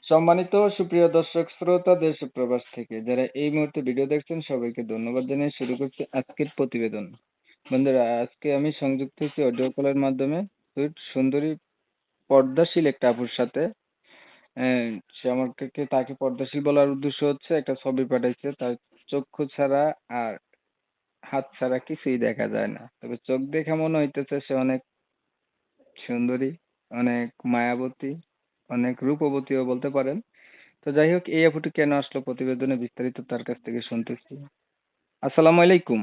সম্মানিত সুপ্রিয় দর্শক শ্রোতা দেশ ও প্রবাস থেকে যারা এই মুহূর্তে ভিডিও দেখছেন সবাইকে ধন্যবাদ জানিয়ে শুরু করছি আজকের প্রতিবেদন। বন্ধুরা, আজকে আমি সংযুক্ত হয়েছি অডিও কলের মাধ্যমে সুইট সুন্দরী পর্দাশীল একটা আপুর সাথে। হ্যাঁ, সে আমাকে তাকে পর্দাশীল বলার উদ্দেশ্য হচ্ছে একটা ছবি পাঠাইছে, তার চক্ষু ছাড়া আর হাত ছাড়া কিছুই দেখা যায় না, তবে চোখ দেখে মনে হইতেছে সে অনেক সুন্দরী, অনেক মায়াবতী, অনেক রূপবতীও বলতে পারেন। তো যাই হোক, এই আপুটি কেন আসলো প্রতিবেদনে বিস্তারিত তার কাছ থেকে শুনতেছি। আসসালামু আলাইকুম।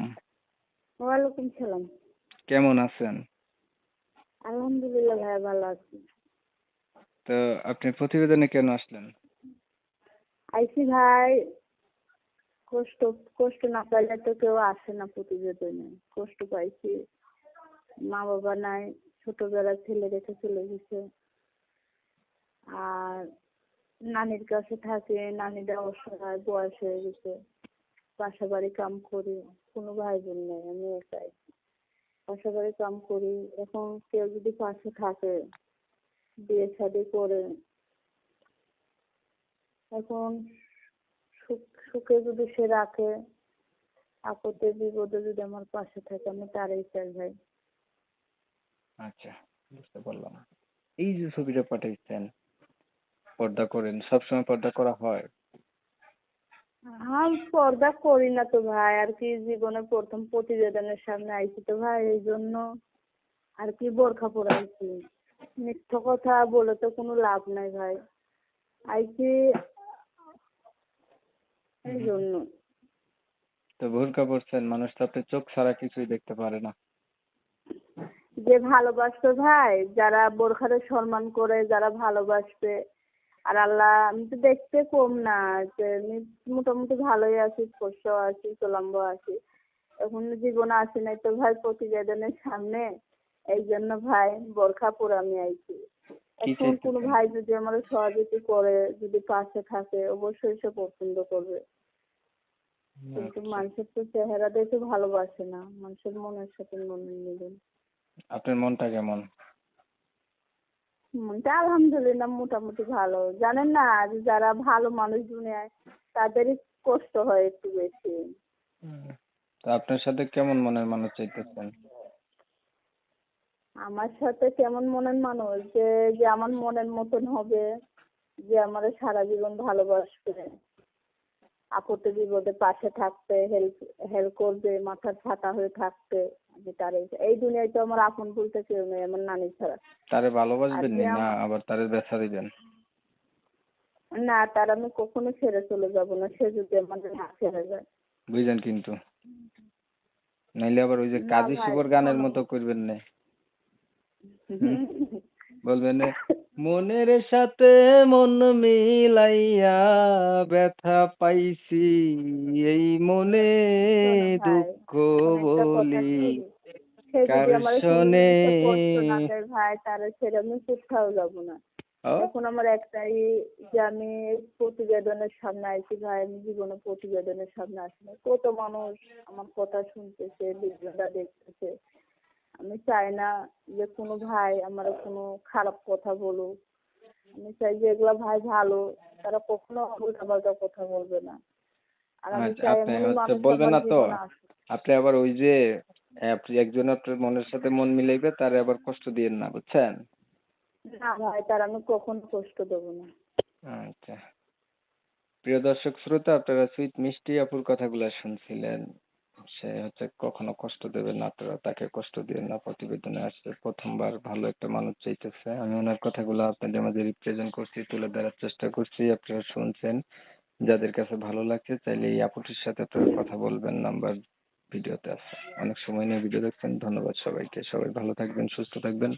ওয়ালাইকুম সালাম। কেমন আছেন? আলহামদুলিল্লাহ ভাই, ভালো আছি। তো আপনি প্রতিবেদনে কেন আসলেন? আইসি ভাই, কষ্ট কষ্ট না পাইলে তো কেউ আসে না প্রতিবেদনে। কষ্ট পাইছি, মা বাবা নাই, ছোটবেলার ছেলে রেখে চলে গেছে। আর নানির কাছে থাকে, নানিটা অসহায়, বয়স হয়ে গেছে। বাসা বাড়ি কাম করি, কোনো ভাই বোন নেই, আমি একাই বাসা বাড়ি কাম করি। এখন কেউ যদি পাশে থাকে, বিয়ে শাদী করে, এখন সুখে যদি সে রাখে, আপদে বিপদে যদি আমার পাশে থাকে, আমি তারই চাই ভাই। আচ্ছা, বুঝতে পারলাম। এই যে ছবিটা পাঠাইছেন, পর্দা করেন, সবসময় পর্দা করা হয়? আমি পর্দা করি না তো ভাই, আর কি জীবনে প্রথম প্রতিবেদনের সামনে আইছি তো ভাই, এই জন্য আর কি বোরখা পরাইছি। মিথ্যা কথা বলে তো কোনো লাভ নাই ভাই, আইছি এই জন্য। তো বোরকা পরছেন, মানুষ তো আপনার চোখ ছাড়া কিছুই দেখতে পারে না। যে ভালোবাসবে ভাই, যারা বোরখারে সম্মান করে, যারা ভালোবাসবে, আর আল্লাহ, আমি তো দেখতে কম না, যে আমি মোটামুটি ভালোই আছি, স্পষ্ট আছি, লম্বা আছি। এখন জীবনে আসি নাই তো ভাই প্রতিবেদনের সামনে, এই জন্য ভাই বোরখা পরে আমি আইছি। কি এখন কোনো চাইতেছেন? ভাই যদি আমার সহযোগিতা করে, যদি পাশে থাকে, অবশ্যই সে পছন্দ করবে। কিন্তু আচ্ছা, মানুষের তো চেহারা দেখে ভালোবাসে না, মানুষের মনের সাথে মন মিলে। আপনার মনটা কেমন? মনটা আলহামদুলিল্লাহ মোটামুটি ভালো। জানেন না, যে যারা ভালো মানুষ দুনিয়ায়, তাদেরই কষ্ট হয় একটু বেশি। তো আপনার সাথে কেমন মনের মানুষ চাইতেছেন? আমার সাথে কেমন মনের মানুষ, যে যে আমার মনের মতন হবে, যে আমার সারা জীবন ভালোবাসবে, আপদে বিপদে পাশে থাকতে, হেল্প হেল্প করবে, মাথার ছাতা হয়ে থাকতে। আমি তার এই দুনিয়ায় তো আমার আপন বলতে কেউ নেই, আমার নানি ছাড়া। তারে আর ভালোবাসবেন যে না আবার তারে ব্যথা দিবেন? না, তার আমি কখনো ছেড়ে চলে যাব না, সে যদি আমার না ছেড়ে যায়। বুঝলেন কিন্তু, নাইলে আবার ওই যে না কাজী ভাই, শুভর গানের শোনো। মতো করবেন না। হুম, বলবেন না, মনের সাথে মন মিলাইয়া ব্যথা পাইছি, এই মনে শোনো ভাই, দুঃখ এখন একটা কথা বলি কি, সে কার যদি আমার শোনে। কোনোদিন সে কষ্ট না দেয় ভাই, তাহলে ছেড়ে আমি কোথাও যাব না। ও, এখন আমার একটাই, যে আমি প্রতিবেদনের সামনে আইছি ভাই, আমি জীবনে প্রতিবেদনের সামনে আসি না। কত মানুষ আমার কথা শুনতেছে, ভিডিওটা দেখতেছে। আমি চাই না যে কোনো ভাই আমার কোনো খারাপ কথা বলুক। আমি চাই যে এগুলা ভাই ভালো, তারা কখনো উল্টাপাল্টা কথা বলবে না। আর আমি আচ্ছা, চাই আপনি এমনই হচ্ছে মানুষ বলবেন আমার না তো? জীবনে আসুক। আপনি আবার ওই যে আপনি একজন আপনার মনের সাথে মন মিলাইবে, তারে আবার কষ্ট দিয়েন না, বুঝছেন? না ভাই, তার আমি কখনো কষ্ট দেবো না। আচ্ছা, প্রিয় দর্শক শ্রোতা, আপনারা সুইট মিষ্টি আপুর কথাগুলো শুনছিলেন। সে হচ্ছে কখনো কষ্ট দেবে না, আপনারা তাকে কষ্ট দিবেন না। প্রতিবেদনে আসছে প্রথমবার, ভালো একটা মানুষ চাইতেছে। আমি ওনার কথাগুলো আপনাদের মাঝে রিপ্রেজেন্ট করছি, তুলে ধরার চেষ্টা করছি, আপনারা শুনছেন। যাদের কাছে ভালো লাগছে চাইলে এই আপুটির সাথে আপনারা কথা বলবেন, নাম্বার ভিডিওতে আছে। অনেক সময় নিয়ে ভিডিও দেখছেন, ধন্যবাদ সবাইকে। সবাই ভালো থাকবেন, সুস্থ থাকবেন।